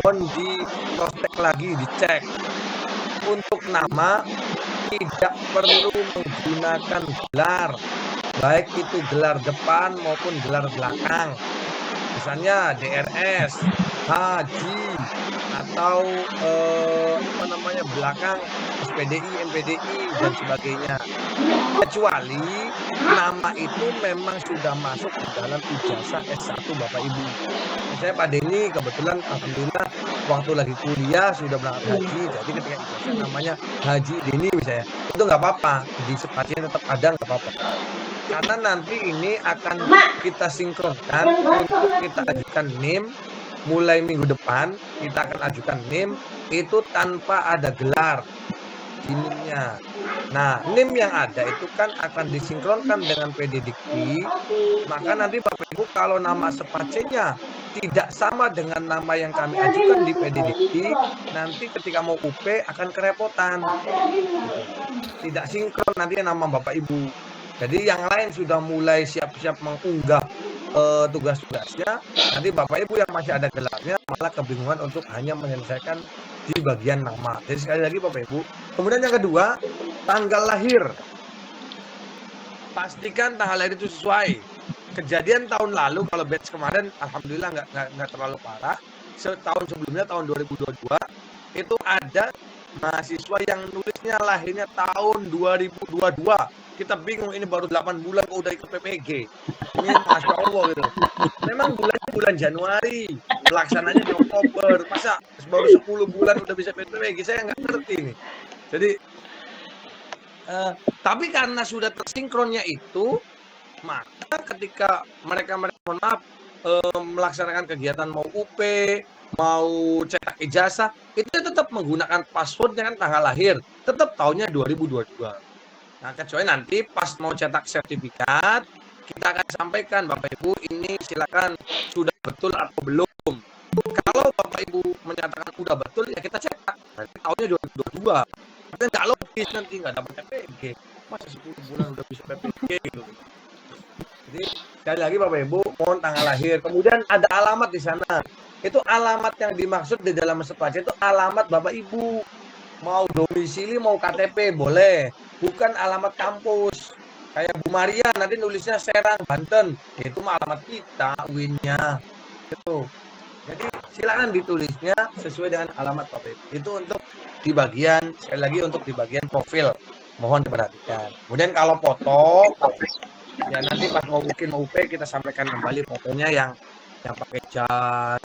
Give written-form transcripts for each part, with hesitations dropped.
mohon di cross-check lagi, dicek. Untuk nama tidak perlu menggunakan gelar, baik itu gelar depan maupun gelar belakang. Misalnya DRS, Haji, atau belakang SPDI, MPDI, dan sebagainya. Kecuali nama itu memang sudah masuk di dalam ijazah S1 Bapak Ibu. Misalnya Pak Denny kebetulan alhamdulillah waktu lagi kuliah sudah berangkat haji, jadi ketika ijazah namanya Haji Denny misalnya, itu nggak apa-apa, di spasinya tetap ada nggak apa-apa. Karena nanti ini akan kita sinkronkan untuk kita ajukan NIM mulai minggu depan, kita akan ajukan NIM itu tanpa ada gelar di NIM-nya. Nah, NIM yang ada itu kan akan disinkronkan dengan PD Dikti, maka nanti Bapak Ibu kalau nama spasinya tidak sama dengan nama yang kami ajukan di PD Dikti, nanti ketika mau UP akan kerepotan. Gitu. Tidak sinkron nanti nama Bapak Ibu. Jadi yang lain sudah mulai siap-siap mengunggah tugas-tugasnya, nanti Bapak Ibu yang masih ada gelarnya malah kebingungan untuk hanya menyelesaikan di bagian nama. Jadi sekali lagi Bapak Ibu. Kemudian yang kedua, tanggal lahir. Pastikan tanggal lahir itu sesuai. Kejadian tahun lalu kalau batch kemarin alhamdulillah nggak terlalu parah. Setahun sebelumnya tahun 2022 itu ada mahasiswa yang nulisnya lahirnya tahun 2022. Kita bingung ini baru 8 bulan kok udah ikut PPG. Ini Masya Allah gitu. Memang bulannya bulan Januari, pelaksananya di Oktober. Masa baru 10 bulan udah bisa PPG? Saya nggak ngerti nih. Jadi tapi karena sudah tersinkronnya itu, maka ketika mereka mohon maaf melaksanakan kegiatan mau UP, mau cetak ijazah, itu tetap menggunakan passwordnya kan tanggal lahir, tetap tahunnya 2022. Nah, kecuali nanti pas mau cetak sertifikat, kita akan sampaikan Bapak Ibu ini silakan sudah betul atau belum. Kalau Bapak Ibu menyatakan sudah betul ya kita cetak. Nanti tahunnya 2022. Tapi nggak logis nanti nggak dapat PPG. Masa 10 bulan udah bisa PPG gitu. Jadi sekali lagi Bapak Ibu mohon tanggal lahir. Kemudian ada alamat di sana. Itu alamat yang dimaksud di dalam spasi itu alamat Bapak Ibu. Mau domisili mau KTP boleh. Bukan alamat kampus. Kayak Bu Maria nanti nulisnya Serang, Banten. Itu mah alamat kita, UIN-nya. Gitu. Jadi silakan ditulisnya sesuai dengan alamat Bapak Ibu. Itu untuk di bagian, sekali lagi untuk di bagian profil. Mohon diperhatikan. Kemudian kalau foto, ya nanti pas mau bikin UP kita sampaikan kembali fotonya yang pakai jas.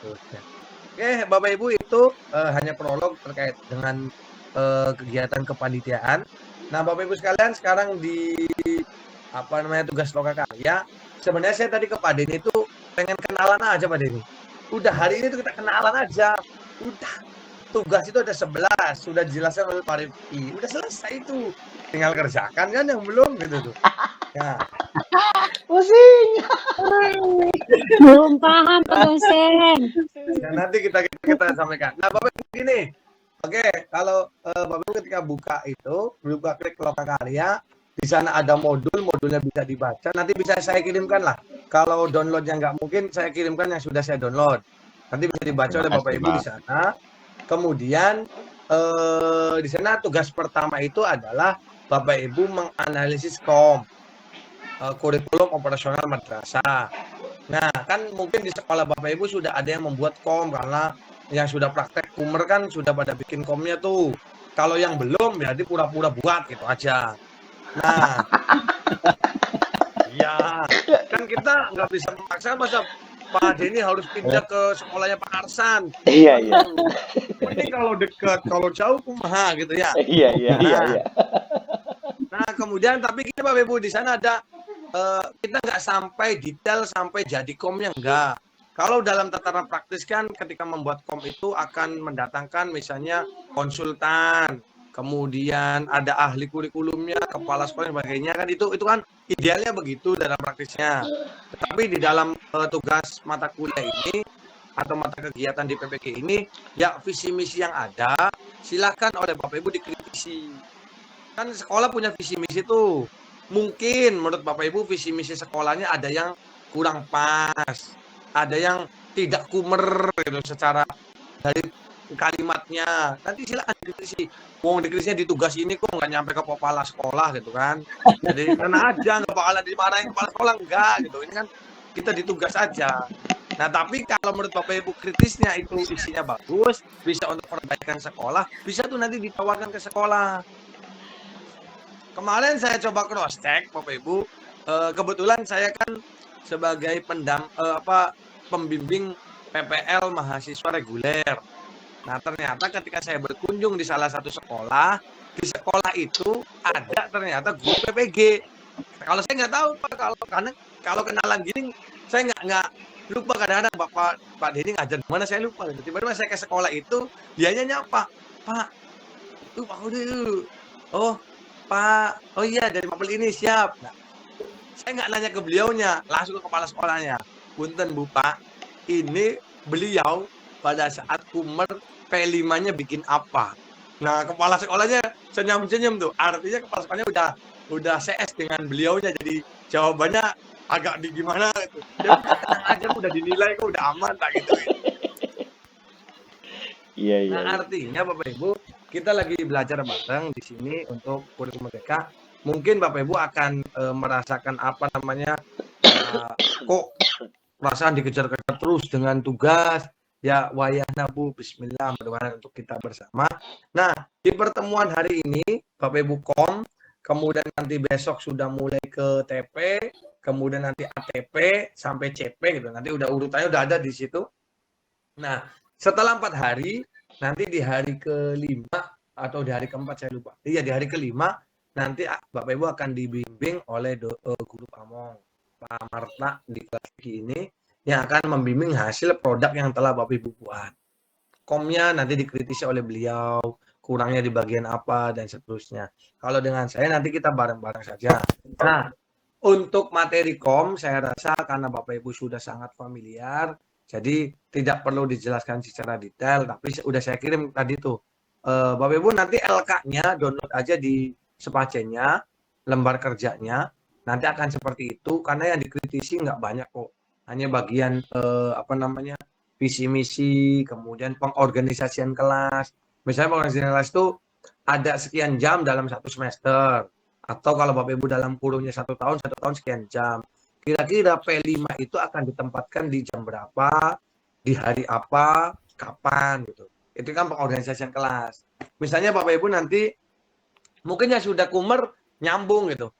Gitu. Oke, Bapak Ibu itu hanya prolog terkait dengan kegiatan kepanitiaan. Nah, Bapak Ibu sekalian sekarang di tugas loka karya. Sebenarnya saya tadi ke Pak Denny itu pengen kenalan aja Pak Denny. Udah hari ini tuh kita kenalan aja. Udah tugas itu ada 11, sudah dijelaskan oleh Pak Rifki. Udah selesai itu. Tinggal kerjakan kan yang belum gitu tuh. Ya. Pusing. Belum paham Pak dosen. Ya, nanti kita sampaikan. Nah, Bapak begini. Oke, kalau Bapak ketika buka klik loka karya, di sana ada modulnya bisa dibaca. Nanti bisa saya kirimkan lah. Kalau downloadnya nggak mungkin, saya kirimkan yang sudah saya download. Nanti bisa dibaca oleh Bapak Ibu di sana. Kemudian di sana tugas pertama itu adalah Bapak Ibu menganalisis kurikulum operasional madrasah. Nah, kan mungkin di sekolah Bapak Ibu sudah ada yang membuat karena yang sudah praktek kumer kan sudah pada bikin komnya tuh. Kalau yang belum berarti pura-pura buat gitu aja. Nah, ya kan kita nggak bisa memaksa masa Pak Denny harus pindah ke sekolahnya Pak Arsan. Iya. Ini kalau dekat, kalau jauh kumaha gitu ya. Iya. Nah, kemudian tapi kita Bapak Ibu di sana ada kita nggak sampai detail sampai jadi komnya enggak. Kalau dalam tataran praktis kan ketika membuat kom itu akan mendatangkan misalnya konsultan, kemudian ada ahli kurikulumnya, kepala sekolah dan sebagainya kan itu kan idealnya begitu dalam praktisnya. Tetapi di dalam tugas mata kuliah ini atau mata kegiatan di PPG ini ya visi misi yang ada silakan oleh Bapak Ibu dikritisi. Kan sekolah punya visi misi tuh. Mungkin menurut Bapak Ibu visi misi sekolahnya ada yang kurang pas, ada yang tidak kumer gitu secara dari kalimatnya. Nanti silakan dikritisi. Wong dikritisnya di tugas ini kok nggak nyampe ke kepala sekolah gitu kan. Jadi tenang aja, nggak bakalan dimarahin kepala sekolah, enggak gitu. Ini kan kita di tugas aja. Nah, tapi kalau menurut Bapak Ibu kritisnya itu isinya bagus, bisa untuk perbaikan sekolah, bisa tuh nanti ditawarkan ke sekolah. Kemarin saya coba cross check Bapak Ibu, kebetulan saya kan sebagai pembimbing PPL mahasiswa reguler. Nah, ternyata ketika saya berkunjung di salah satu sekolah, di sekolah itu ada ternyata guru PPG. Kalau saya nggak tahu Pak, karena kalau kenalan gini saya nggak lupa, kadang-kadang Pak Denny ngajar di mana saya lupa. Tiba-tiba saya ke sekolah itu, dianya nyapa, Pak, itu Pak Udu. Oh, Pak, oh iya dari Mapel ini siap. Nah, saya nggak nanya ke beliaunya, langsung ke kepala sekolahnya. Punten Bu Pak, ini beliau pada saat Kumer P5-nya bikin apa. Nah, kepala sekolahnya senyum-senyum tuh. Artinya kepala sekolahnya udah CS dengan beliaunya. Jadi jawabannya agak gimana gitu. Ya tenang aja, udah dinilai kok, udah aman tak gitu. Iya. Nah, artinya Bapak Ibu, kita lagi belajar bareng di sini untuk kurikulum merdeka. Mungkin Bapak Ibu akan merasakan apa namanya, kok perasaan dikejar-kejar terus dengan tugas. Ya wayahna Bu, bismillah, mudah-mudahan untuk kita bersama. Nah, di pertemuan hari ini Bapak Ibu kom, kemudian nanti besok sudah mulai ke TP, kemudian nanti ATP sampai CP gitu. Nanti udah urutannya udah ada di situ. Nah, setelah 4 hari, nanti di hari ke-5 atau di hari ke-4 saya lupa. Iya, di hari ke-5 nanti Bapak Ibu akan dibimbing oleh guru pamong, Pak Marta di kelas ini, yang akan membimbing hasil produk yang telah Bapak Ibu buat. Komnya nanti dikritisi oleh beliau, kurangnya di bagian apa, dan seterusnya. Kalau dengan saya nanti kita bareng-bareng saja. Nah, untuk materi kom, saya rasa karena Bapak Ibu sudah sangat familiar, jadi tidak perlu dijelaskan secara detail, tapi udah saya kirim tadi tuh. Bapak Ibu nanti LK-nya download aja di Spacenya, lembar kerjanya, nanti akan seperti itu, karena yang dikritisi nggak banyak kok. Hanya bagian visi misi, kemudian pengorganisasian kelas. Misalnya pengorganisasian kelas itu ada sekian jam dalam 1 semester, atau kalau Bapak Ibu dalam kurungnya 1 tahun sekian jam. Kira-kira P5 itu akan ditempatkan di jam berapa, di hari apa, kapan gitu. Itu kan pengorganisasian kelas. Misalnya Bapak Ibu nanti mungkin yang sudah Kumer nyambung gitu.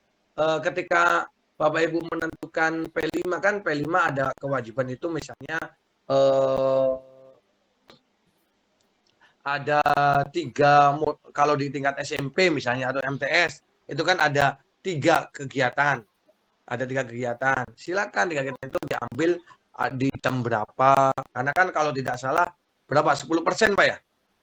Ketika Bapak Ibu menentukan P5, kan P5 ada kewajiban itu misalnya ada 3, kalau di tingkat SMP misalnya atau MTS itu kan ada 3 kegiatan. Ada 3 kegiatan. Silakan 3 kegiatan itu diambil di jam berapa. Karena kan kalau tidak salah berapa? 10% Pak ya?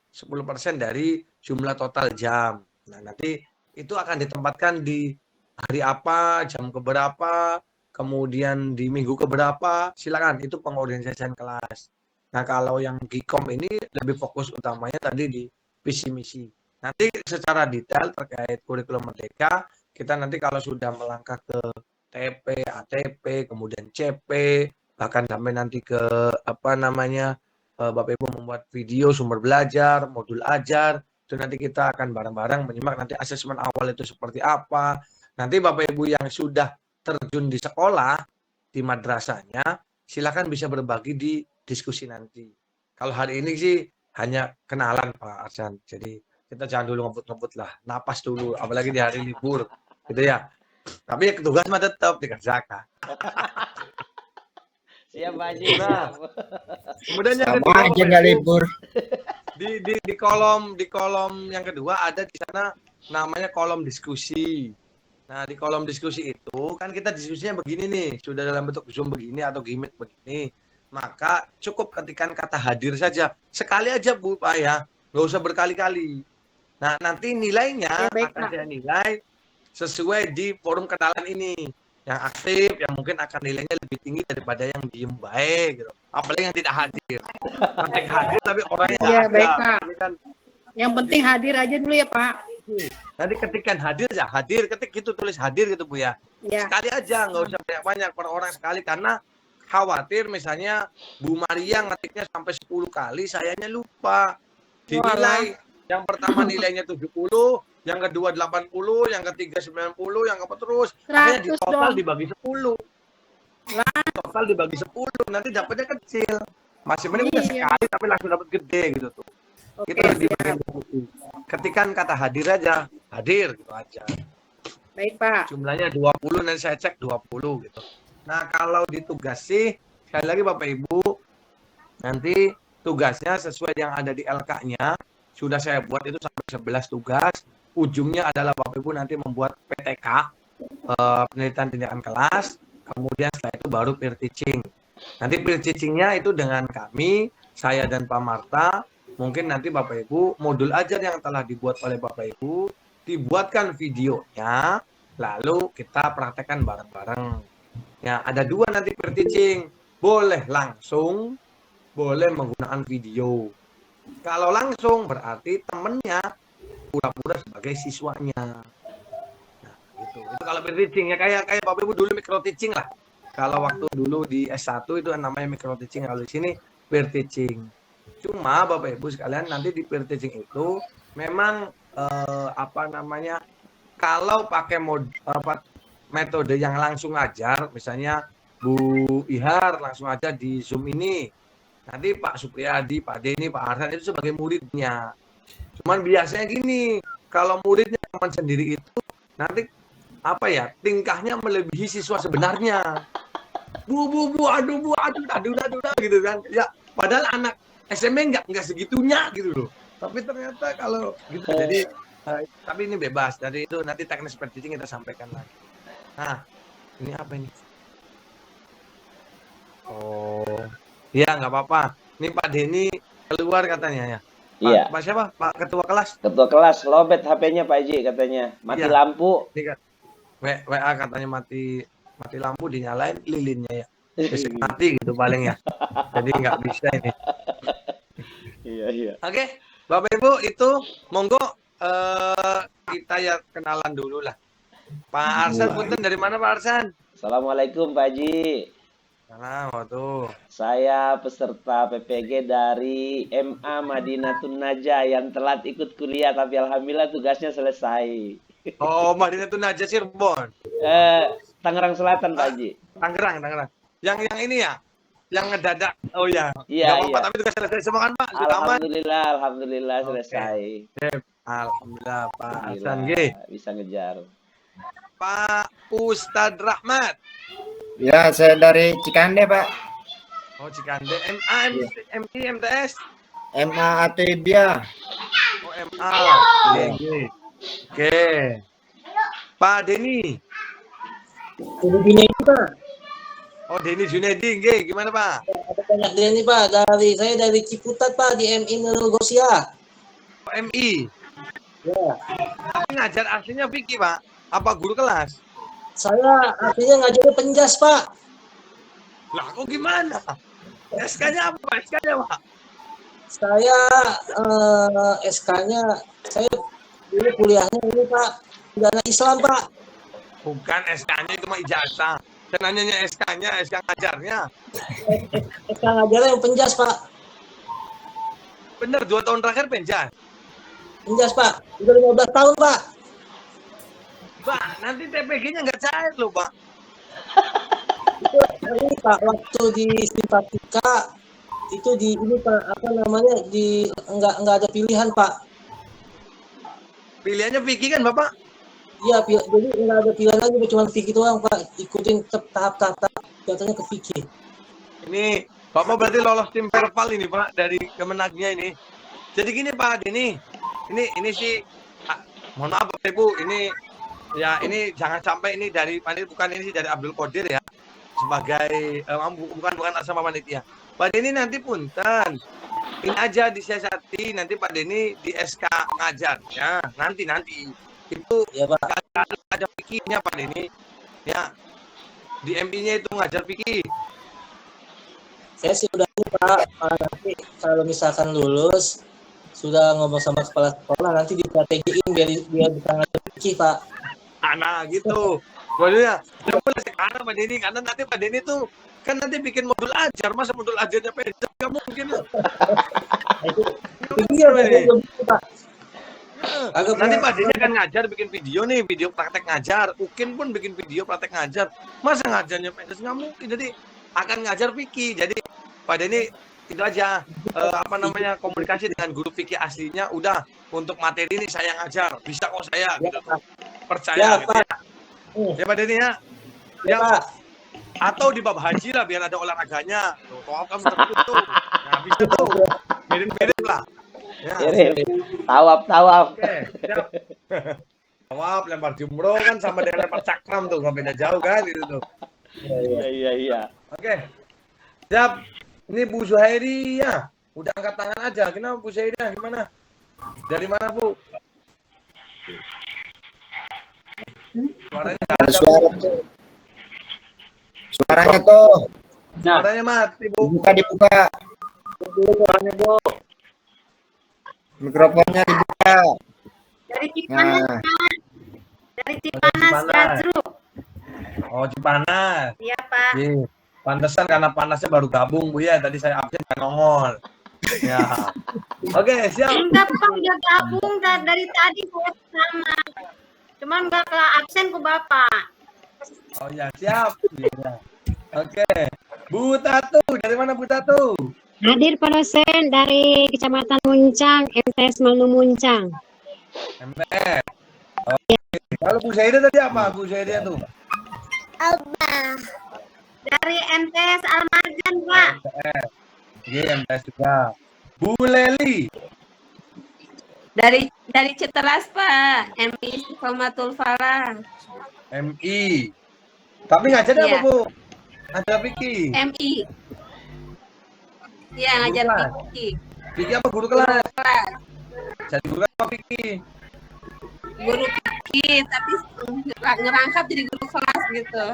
10% dari jumlah total jam. Nah, nanti itu akan ditempatkan di hari apa, jam keberapa, kemudian di minggu keberapa, silakan, itu pengorganisasian kelas. Nah, kalau yang Gikom ini lebih fokus utamanya tadi di visi misi. Nanti secara detail terkait kurikulum merdeka, kita nanti kalau sudah melangkah ke TP, ATP, kemudian CP, bahkan sampai nanti ke Bapak Ibu membuat video sumber belajar, modul ajar, itu nanti kita akan bareng-bareng menyimak nanti asesmen awal itu seperti apa. Nanti Bapak Ibu yang sudah terjun di sekolah, di madrasahnya, silakan bisa berbagi di diskusi nanti. Kalau hari ini sih hanya kenalan Pak Arsan. Jadi kita jangan dulu ngebut-ngebut lah, napas dulu, apalagi di hari libur, gitu ya. Tapi tugas mah tetap dikerjakan. Siap Pak Haji. Nah, kemudian yang Sama aja nggak libur. di kolom yang kedua ada di sana namanya kolom diskusi. Nah, di kolom diskusi itu kan kita diskusinya begini nih, sudah dalam bentuk Zoom begini atau gimmick begini, maka cukup ketikkan kata hadir saja. Sekali aja Bu Pak ya, nggak usah berkali-kali. Nah, nanti nilainya akan saya nilai sesuai di forum kenalan ini. Yang aktif, yang mungkin akan nilainya lebih tinggi daripada yang diem baik gitu. Apalagi yang tidak hadir. Nanti hadir tapi orangnya Iya, baik ada. Pak. Ini kan, Yang penting hadir aja dulu ya Pak. nanti ketikkan hadir ya, hadir, ketik gitu, tulis hadir gitu Bu ya. Ya. Sekali aja, nggak usah banyak-banyak per orang sekali, karena khawatir misalnya Bu Maria ngetiknya sampai 10 kali, sayanya lupa. Dinilai, yang pertama nilainya 70, yang kedua 80, yang ketiga 90, yang keempat terus. Akhirnya di 100 total dong. dibagi 10. Total dibagi 10, nanti dapatnya kecil. Masih mending udah Iya. sekali tapi langsung dapat gede gitu tuh. Oke, Itu lebih siap. baik. Ketikan kata hadir aja, hadir gitu aja. Baik, Pak. Jumlahnya 20, nanti saya cek 20 gitu. Nah, kalau ditugasi, sekali lagi Bapak Ibu, nanti tugasnya sesuai yang ada di LK-nya, sudah saya buat itu sampai 11 tugas. Ujungnya adalah Bapak Ibu nanti membuat PTK, penelitian tindakan kelas, kemudian setelah itu baru peer teaching. Nanti peer teaching-nya itu dengan kami, saya dan Pak Marta, mungkin nanti Bapak Ibu, modul ajar yang telah dibuat oleh Bapak Ibu, dibuatkan videonya, lalu kita praktekkan bareng-bareng. Ya, ada 2 nanti peer teaching, boleh langsung, boleh menggunakan video. Kalau langsung berarti temennya pura-pura sebagai siswanya. Nah, gitu. Itu kalau peer teaching ya kayak Bapak Ibu dulu micro teaching lah. Kalau waktu dulu di S1 itu namanya micro teaching, kalau di sini peer teaching. Cuma Bapak Ibu sekalian nanti di peer teaching itu memang kalau pakai metode yang langsung ajar, misalnya Bu Ihar langsung aja di Zoom ini. Nanti Pak Supriyadi, Pak Denny, Pak Arsan itu sebagai muridnya. Cuman biasanya gini, kalau muridnya teman sendiri itu nanti tingkahnya melebihi siswa sebenarnya. Bu, aduh gitu kan. Ya, padahal anak SMP nggak segitunya gitu loh. Tapi ternyata kalau gitu, jadi tapi ini bebas. Jadi itu nanti teknis peer teaching kita sampaikan lagi. Nah, ini apa ini? Oh, iya nggak apa-apa. Ini Pak Denny keluar katanya ya. Iya. Pak siapa? Pak Ketua Kelas. Ketua kelas lobet HP-nya Pak Haji katanya. Mati Iya. lampu. Ini kan WA katanya mati lampu, dinyalain lilinnya ya. Bisa mati gitu paling ya. Jadi nggak bisa ini. Iya. Oke, Bapak Ibu itu monggo kita ya kenalan dulu lah. Pak Arsan, punten dari mana Pak Arsan? Assalamualaikum Pak Haji. Nah, waduh. Saya peserta PPG dari MA Madinatun Najah yang telat ikut kuliah tapi alhamdulillah tugasnya selesai. Oh, Madinatun Najah Cirebon. Tangerang Selatan Pak Haji. Tangerang. Yang ini ya, yang ngedadak. Oh ya. Iya, Nggak apa-apa, iya. tapi tugas selesai semua kan Pak? Sudah aman? Alhamdulillah Oke. selesai. Alhamdulillah Pak Arsan. Alhamdulillah, bisa ngejar. Pak Ustadz Rahmat. Ya, saya dari Cikande, Pak. Oh, Cikande. MA, MI, MTS. MA Atibia. Oh, MA. Oke. Pak Denny. Oh, Denny Junedi, nggih. Gimana Pak? Banyak Denny Pak, saya dari Ciputat Pak di MI Nerogosia. Oh, MI. Ya, Tapi ngajar aslinya Vicky Pak. Apa guru kelas? saya akhirnya ngajar penjas Pak. Lah, kok gimana? SK-nya apa Pak? SK-nya Pak? Saya SK-nya, saya dulu kuliahnya ini Pak, pidana Islam Pak. Bukan SK-nya itu mah ijazah. Saya nanyanya SK-nya, SK ngajarnya. SK ngajarnya yang penjas Pak. Bener, 2 tahun terakhir penjas. Penjas Pak, udah 15 tahun Pak. Pak, nanti TPG-nya nggak cair loh Pak. Itu ini Pak, waktu di Simpatika itu di ini Pak, nggak ada pilihan Pak. Pilihannya Vicky kan Bapak? Iya, jadi nggak ada pilihan lagi, cuma Vicky doang Pak, ikutin tahap-tahap jatuhnya ke Vicky. Ini Bapak berarti lolos tim verbal ini Pak dari Kemenagnya ini. Jadi gini Pak Denny, ini sih, mohon maaf Bapak Ibu, ini jangan sampai ini dari bukan ini sih dari Abdul Qadir ya, sebagai bukan sama panitia. Pak Denny nanti punten, ini aja disiasati nanti Pak Denny di SK ngajar ya, nanti itu Ya Pak. ada Vicky-nya Pak Denny ya, di MI-nya itu ngajar Vicky. Saya sih udah ini Pak, nanti kalau misalkan lulus sudah ngomong sama kepala sekolah, nanti distrategiin biar bisa ngajar Vicky Pak. Nah gitu. Maksudnya mulai sekarang Pak Denny, karena nanti Pak Denny tuh Kan nanti bikin modul ajar, masa modul ajarnya pendek? Nggak mungkin. Itu dia Pak. Agak Nanti punya- Pak Denya kan ngajar bikin video nih, video praktek ngajar. Ukin pun bikin video praktek ngajar. Masa ngajarnya pendek? Nggak mungkin. Jadi akan ngajar Vicky. Jadi Pak Denny itu aja komunikasi dengan guru Vicky aslinya. Udah untuk materi ini saya ngajar, bisa kok saya gitu. Percaya Ya, gitu Pak. ya. Ya Pak Denny ya. Ya, Pak. Atau di bab haji lah biar ada olahraganya. Tuh, toaf kan tertutup tuh. Nah, bisa tuh. Mirip-mirip lah. Ya. Tawaf. Oke, siap. Tawaf, lempar jumroh kan sama dengan lempar cakram tuh, nggak beda jauh kan gitu tuh. Iya. Oke, siap. Ini Bu Zuhairi ya, udah angkat tangan aja. Kenapa Bu Zuhairi? Gimana? Dari mana Bu? Suaranya nggak Ada ada, Bu. suara tuh. Suaranya tuh. Suaranya mati Bu. Dibuka. Suaranya, Bu. Mikrofonnya dibuka. Dari Cipanas, Nah, dari Cipanas, Cipanas. Gajruk. Oh, Cipanas. Iya, Pak. Iya. Pantesan karena panasnya baru gabung Bu ya. Tadi saya absen nggak nongol. Ya. Oke, siap. Enggak, Pak, udah gabung dari tadi saya sama. Cuman enggak ke absen ke Bapak. Oh ya, siap. Iya. Oke. Bu Tatu, dari mana Bu Tatu? Hadir Pak dosen dari Kecamatan Muncang, MTS Manu Muncang. MTS. Oke. Kalau Bu Zaida tadi apa? Bu Zaida tuh? Dari MTS Almarjan, Pak. MTS. Iya, MTS juga. Bu Leli. Dari Citelas, Pak. MI Istiqomatul Falah. MI. Tapi ngajarnya apa Iya. Bu? Ngajar Vicky. MI. Iya, ngajar Kelas. Vicky. Vicky apa guru kelas? Kelas. Jadi guru apa Vicky? Guru Vicky, tapi ngerangkap jadi guru kelas gitu.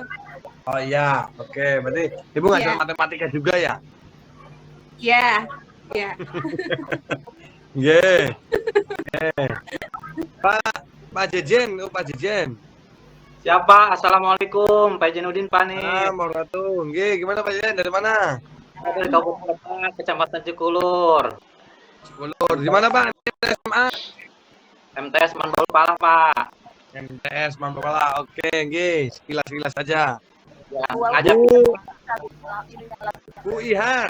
Oh iya, oke. Berarti Ibu ngajar Iya. matematika juga ya? Iya. Iya. Iya. Pak Jejen, Pak Jejen. Siapa? Assalamualaikum, Pak Jenudin Pani. Warahmatullahi. Nggih, gimana Pak Jejen? Dari mana? Dari Kabupaten Lebak, Kecamatan Cikulur. Cikulur. Di mana Pak? SMA. MTS Mandol Palah, Pak. MTS Mampala. Oke, nggih. Sekilas-sekilas saja. Ya, ngajar Bu Ihar.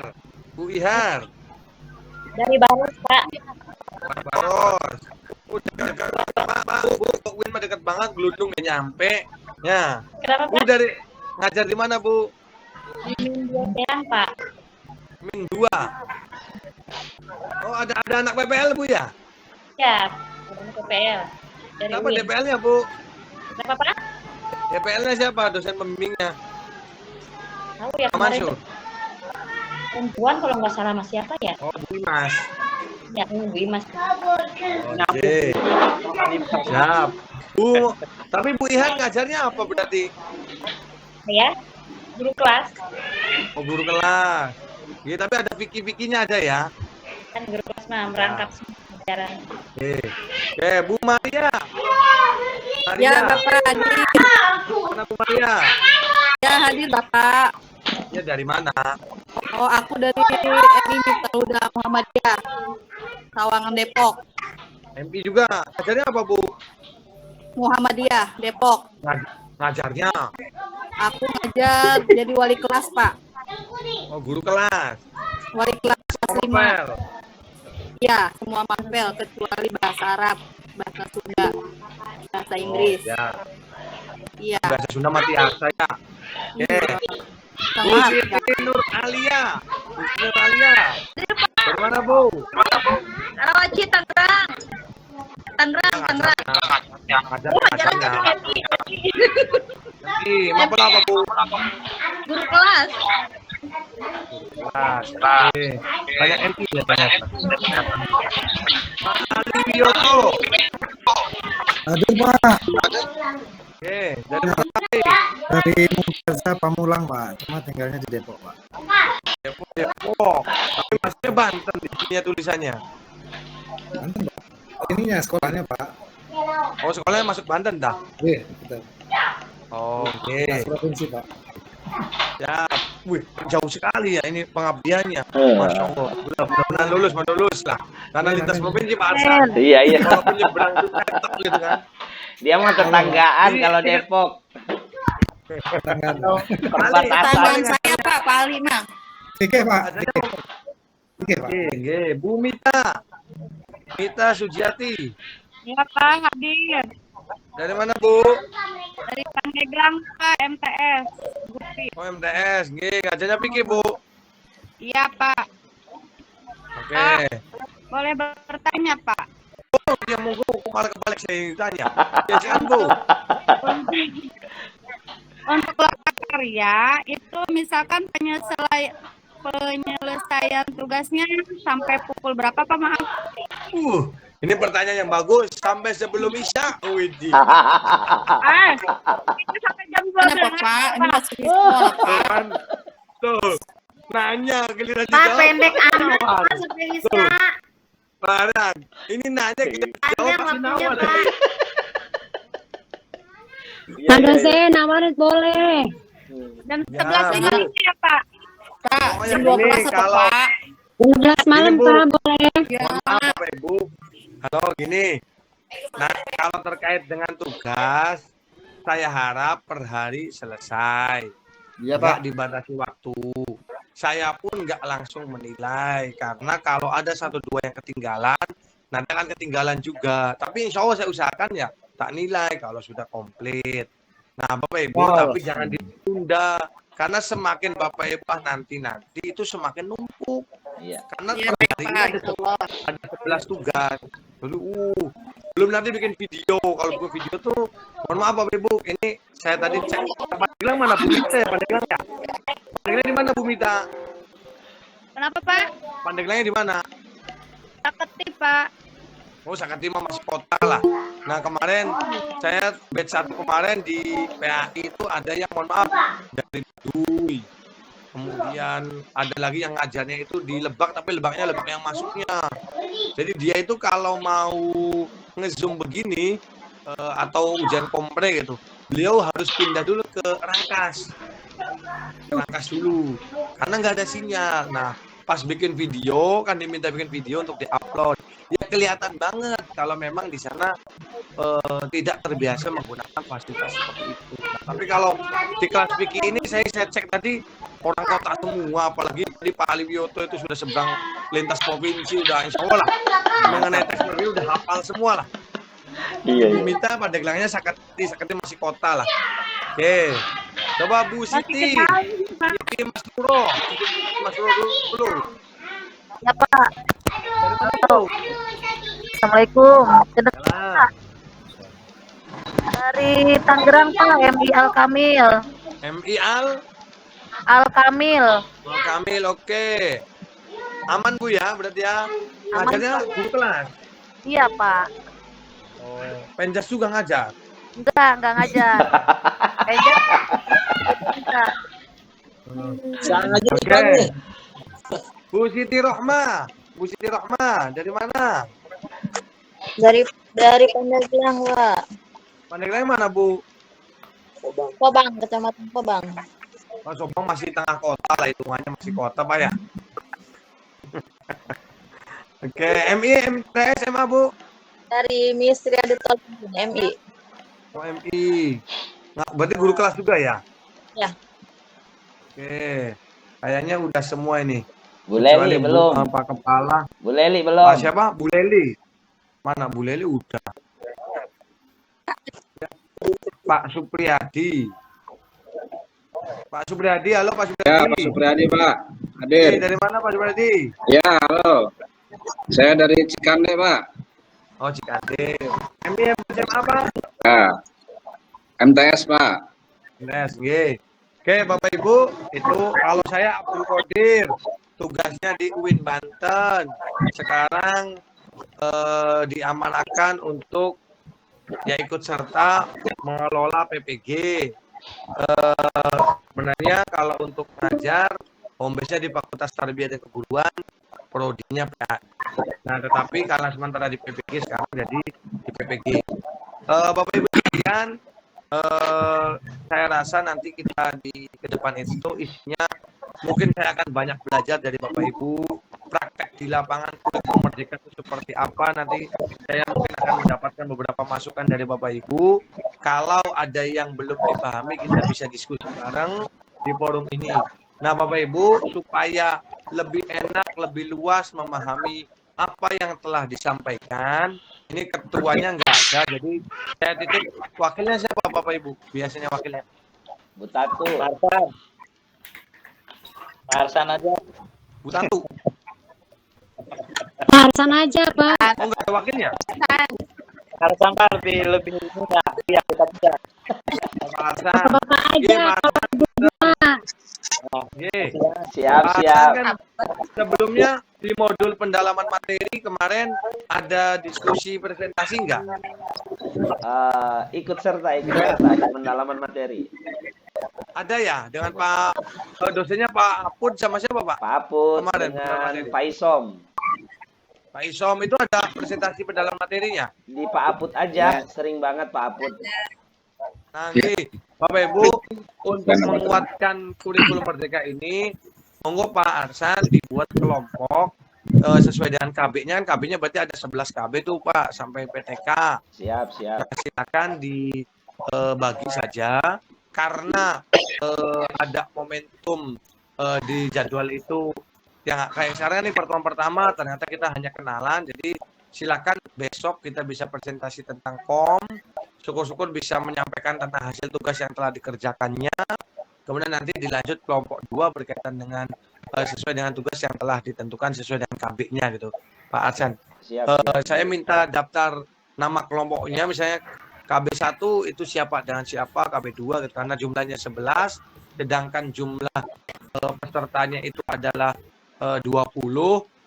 Bu Ihar. Dari Baros, Pak. Baros. Udah dekat banget, Pak. Bu, kok Win mah dekat banget, gelundung gak nyampe. Ya. Kenapa, Bu dari ngajar di mana, Bu? Pak? Min 2. Oh, ada anak PPL, Bu ya? Ya, PPL. Dari Siapa DPL-nya, Bu? Kenapa, Pak? DPL-nya siapa? Dosen pembimbingnya? Tahu ya Mansur. perempuan kalau nggak salah Mas siapa ya? Oh, Bu Mas. Ya, Bu Imas. Oke. Siap. Bu, tapi Bu Ihan ngajarnya apa berarti? Ya, guru kelas. Oh, guru kelas. Iya, tapi ada Vicky-Vicky-nya ada ya? Kan guru kelas mah merangkap semua pelajaran. Oke. Oke, Bu Maria. Maria. Ya, Bapak hadir. Mana Bu Maria? Ya, hadir Bapak. Ya, dari mana? Oh, aku dari MI Miftahuda Muhammadiyah. Sawangan Depok. MP juga. Ngajarnya apa, Bu? Muhammadiyah, Depok. Ngajarnya. Aku ngajar jadi wali kelas, Pak. Oh, guru kelas. Wali kelas kelas 5. Mapel. Ya, semua mapel kecuali bahasa Arab, bahasa Sunda, bahasa Inggris. Oh, ya. Iya. Bahasa Sunda mati aksa ya. Oke. Bu Sangat. Siti Nur Alia. Bu Siti Nur Alia. Dari mana, Bu? Karawaci, Tangerang. Tangerang. Ngajarnya. Nanti, mapel apa, Bu? Guru kelas. Kelas. Oke. Banyak MP ya, banyak. Ali Wiyoto. Hadir Pak, Oke, dari mana? dari Mumtazah Pamulang Pak, cuma tinggalnya di Depok Pak. Depok. Tapi masuknya Banten di sini ya tulisannya. Banten Pak, ininya sekolahnya Pak. Oh, sekolahnya masuk Banten dah. Iya, betul. Oke. Kelas provinsi Pak. Siap. Wih, jauh sekali ya ini pengabdiannya. Masya Allah. Mudah-mudahan lulus lah. Karena lintas provinsi Pak Arsan. Iya, iya. Walaupun nyebrang itu tetap gitu kan. Dia mah tetanggaan Ini- kalau Depok. Tetanggaan saya Pak, Pak Ali mah. Oke Pak. Oke Pak. Oke, Bu Mita. Mita Sujiati. Ya Pak, hadir. Dari mana Bu? Dari Pandeglang Pak, MTS. Gusti. Oh MTS. Nggih, ngajarnya pikir Bu. Iya Pak. Oke. Boleh bertanya Pak? Oh, dia monggo malah kebalik saya tanya. Biasaan Bu. Untuk loka karya itu misalkan penyelesaian tugasnya sampai pukul berapa Pak? Maaf. Ini pertanyaan yang bagus sampai sebelum Isya. Widih. Itu sampai jam 12. Kenapa Pak? Ini masih di sekolah Pak. Kan? Tuh. Nanya giliran Pak, dijawab. pendek amat Pak sampai Isya. Barang. Ini nanya giliran dijawab pasti Waktunya nawar. Pak. Pak dosen, nawarin boleh. Jam Ya, 11 Bu. ini ya Pak. Pak, Pokoknya jam gini, 12 atau kalau- Pak? 12 malam Bu. Pak, boleh. Ya. Mohon maaf Bapak Ibu. Halo, gini. Nah, kalau terkait dengan tugas, saya harap per hari selesai. Iya Nggak Pak. dibatasi waktu. Saya pun nggak langsung menilai karena kalau ada 1-2 yang ketinggalan, nanti akan ketinggalan juga. Tapi insya Allah saya usahakan ya tak nilai kalau sudah komplit. Nah, Bapak Ibu, tapi jangan ditunda karena semakin Bapak Ibu nanti itu semakin numpuk. Iya. Karena Iya, per baik, hari ini Pak. ada 11 tugas. Belum nanti bikin video. Kalau bikin video tuh, mohon maaf Bapak Ibu, ini saya tadi cek. Pandeglang mana Bu Mita ya? Pandeglang ya? Pandeglang di mana Bu Mita? Kenapa Pak? Pandeglangnya di mana? Saketi Pak. Oh, Sakatima masih kota lah. Nah, kemarin saya batch 1 kemarin di PAI itu ada yang mohon maaf dari Dui. Kemudian ada lagi yang ngajarnya itu di Lebak, tapi Lebaknya Lebak yang masuknya. Jadi dia itu kalau mau nge-zoom begini atau hujan kompre gitu, beliau harus pindah dulu ke Rangkas. Rangkas dulu, karena nggak ada sinyal. Nah, pas bikin video kan diminta bikin video untuk diupload. Ya kelihatan banget kalau memang di sana tidak terbiasa menggunakan fasilitas seperti itu. Nah, tapi kalau di kelas fikih ini saya cek tadi orang kota semua, apalagi di Pak Ali Wiyoto itu sudah seberang lintas provinsi, udah insya Allah lah mengenai teknologi udah hafal semua lah. Iya. Minta Pandeglangnya Saketi masih kota lah. Oke, coba Bu Siti, Siti Mas Nuro dulu. Ya Pak. Dari mana tuh? Assalamualaikum. Salah. Dari Tangerang Pak, MI Al Kamil. MI Al Kamil. Kamil, oke. Aman Bu ya, berarti ya. Aman, Ngajarnya Pak. guru kelas. Iya Pak. Oh, Penjas juga ngajar. Enggak ngajar. Enggak. Sangat aja Oke. Pak nih. Bu Siti Rohma. Bu Siti Rohma, dari mana? Dari Pandeglang, Pak. Pandeglang mana, Bu? Pobang, Kecamatan Pobang. Oh, Sobang masih tengah kota lah, hitungannya masih kota, Pak ya. Oke, MI, MTS, SMA, Bu? Dari Ministry Editor MI. Oh, MI. Nah, berarti guru kelas juga ya? Ya. Oke. Kayaknya udah semua ini. Bu Leli Kecuali Bu, belum. Pak Kepala. Bu Leli belum. Pak siapa? Bu Leli. Mana Bu Leli udah. Pak Supriyadi. Pak Supriyadi, halo Pak Supriyadi. Ya, Pak Supriyadi, Pak. Oke, Hadir. dari mana Pak Supriyadi? Ya, halo. Saya dari Cikande, Pak. Oh, Cikande. MI macam apa? Ya. MTS, Pak. Yes, Oke, Bapak Ibu, itu kalau saya Abdul Qadir, tugasnya di UIN Banten. Sekarang diamanahkan untuk ya ikut serta mengelola PPG. Sebenarnya kalau untuk ngajar, home base-nya di Fakultas Tarbiyah dan Keguruan, prodinya PA. Nah, tetapi karena sementara di PPG, sekarang jadi di PPG. Bapak Ibu sekalian, saya rasa nanti kita di ke depan itu isinya mungkin saya akan banyak belajar dari Bapak Ibu. Praktek di lapangan kurikulum merdeka itu seperti apa, nanti saya mungkin akan mendapatkan beberapa masukan dari Bapak Ibu. Kalau ada yang belum dipahami, kita bisa diskusi bareng di forum ini. Nah Bapak Ibu, supaya lebih enak, lebih luas memahami apa yang telah disampaikan, ini ketuanya nggak ada, jadi saya titip wakilnya siapa Bapak Ibu? Biasanya wakilnya Bu Tatu. Arsan aja. Bu Tatu. Harsan aja, Pak. Oh nggak ada wakilnya? Arsan kan lebih muda. Iya, kita bisa. Pak Arsan. Bapak aja. Siap. Kan sebelumnya di modul pendalaman materi kemarin ada diskusi presentasi nggak? Ikut serta di pendalaman materi. Ada ya dengan Pak dosennya Pak Apud sama siapa Pak? Pak Apud kemarin dengan Pak Isom. Pak Isom itu ada presentasi pendalaman materinya? Di Pak Apud aja, sering banget Pak Apud. Nanti Bapak Ibu untuk menguatkan kurikulum merdeka ini, monggo Pak Arsan dibuat kelompok sesuai dengan KB-nya. KB-nya berarti ada 11 KB tuh Pak sampai PTK. Siap. Nah, silakan dibagi saja karena ada momentum di jadwal itu yang kayak sekarang nih pertemuan pertama ternyata kita hanya kenalan, jadi silakan besok kita bisa presentasi tentang KOM, syukur-syukur bisa menyampaikan tentang hasil tugas yang telah dikerjakannya, kemudian nanti dilanjut kelompok 2 berkaitan dengan sesuai dengan tugas yang telah ditentukan sesuai dengan KB-nya gitu Pak Arsan. Saya minta daftar nama kelompoknya, misalnya KB1 itu siapa dengan siapa, KB2 gitu, karena jumlahnya 11 sedangkan jumlah pesertanya itu adalah 20,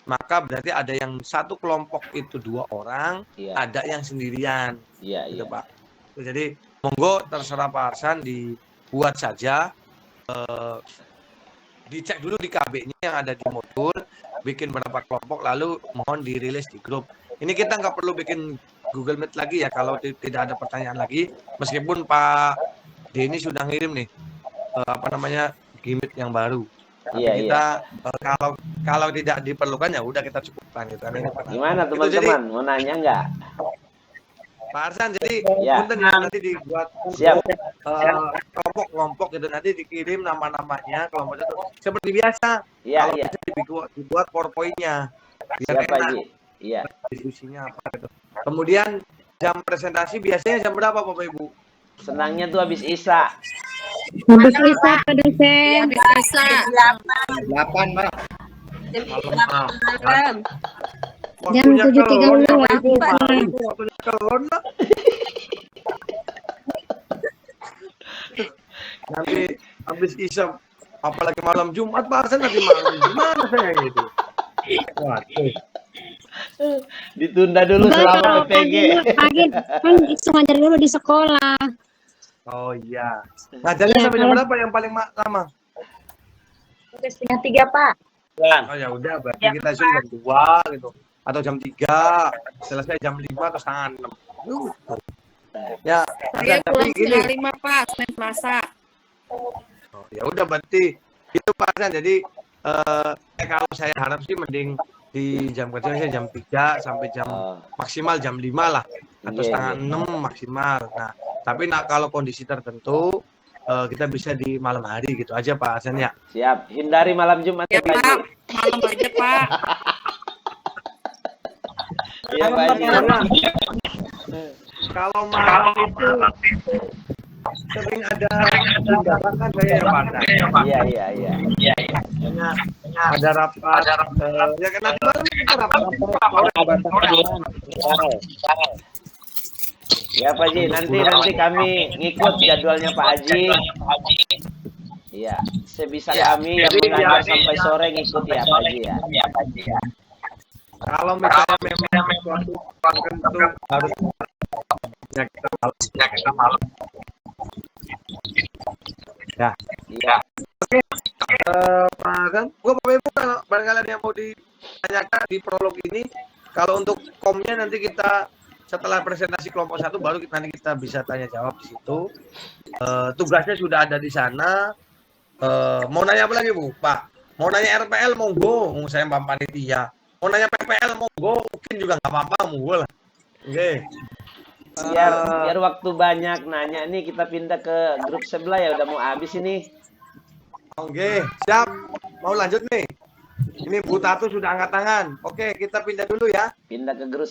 maka berarti ada yang satu kelompok itu 2 orang, ada yang sendirian. Gitu, Pak. Jadi monggo terserah Pak Arsan dibuat saja, dicek dulu di KB-nya yang ada di modul, bikin berapa kelompok, lalu mohon dirilis di grup. Ini kita nggak perlu bikin Google Meet lagi ya kalau tidak ada pertanyaan lagi, meskipun Pak Denny sudah ngirim nih gimmick yang baru. Tapi kita kalau tidak diperlukan ya udah kita cukupkan gitu. Gimana teman-teman, mau nanya nggak? Pak Arsan, jadi nanti dibuat kelompok-kelompok gitu, nanti dikirim nama-namanya kelompok itu seperti biasa. Kalau bisa dibuat PowerPoint-nya biar enak. Diskusinya apa gitu. Kemudian jam presentasi biasanya jam berapa Bapak Ibu? Senangnya tuh habis Isya. Habis Isya Pak dosen. Habis Isya. 8 Pak. Jam 7.30. Waktunya kelon lah. Nanti habis Isya, apalagi malam Jumat Pak Arsan, nanti malam gimana saya gitu. Waduh. Ditunda dulu selama PPG. Pagi kan itu ngajar dulu di sekolah. Oh iya. Ngajarnya sampai jam berapa yang paling lama? Sampai 2:30 Pak. Oh ya udah, berarti kita jam 2 gitu. Atau jam 3, selesai jam 5 atau setengah 6. Ya, Saya pulang setengah 5 Pak, Senin Selasa. Oh, ya udah berarti itu Pak Arsan. Jadi kalau saya harap sih mending di jam kerja saya jam 3 sampai jam maksimal jam 5 lah atau setengah 6 maksimal. Nah, tapi kalau kondisi tertentu kita bisa di malam hari gitu aja Pak Arsan ya. Siap, hindari malam Jumat ya Pak. Malam aja Pak. Iya Pak Haji. Kalau malam itu sering ada undangan kan saya yang pandang. Iya. Ada rapat. Ya kan nanti malam kita rapat. Ya Pak Haji, nanti kami ngikut jadwalnya Pak Haji. Iya, sebisa kami yang mengajar sampai sore ngikut ya Pak Haji ya. Kalau misalnya memang suatu tertentu harus ya kita malam. Ya. Oke. Pak Arsan, Bapak Ibu kalau barangkali ada yang mau ditanyakan di prolog ini, kalau untuk komnya nanti kita setelah presentasi kelompok 1 baru nanti kita bisa tanya jawab di situ. Tugasnya sudah ada di sana. Mau nanya apa lagi Bu? Pak, mau nanya RPL monggo, saya Mbak Panitia. Mau nanya PPL monggo, mungkin juga nggak apa-apa monggo lah. Oke. Biar waktu banyak nanya nih, kita pindah ke grup sebelah ya, udah mau habis ini. Oke, siap. Mau lanjut nih. Ini Bu Tatu sudah angkat tangan. Oke, kita pindah dulu ya. Pindah ke grup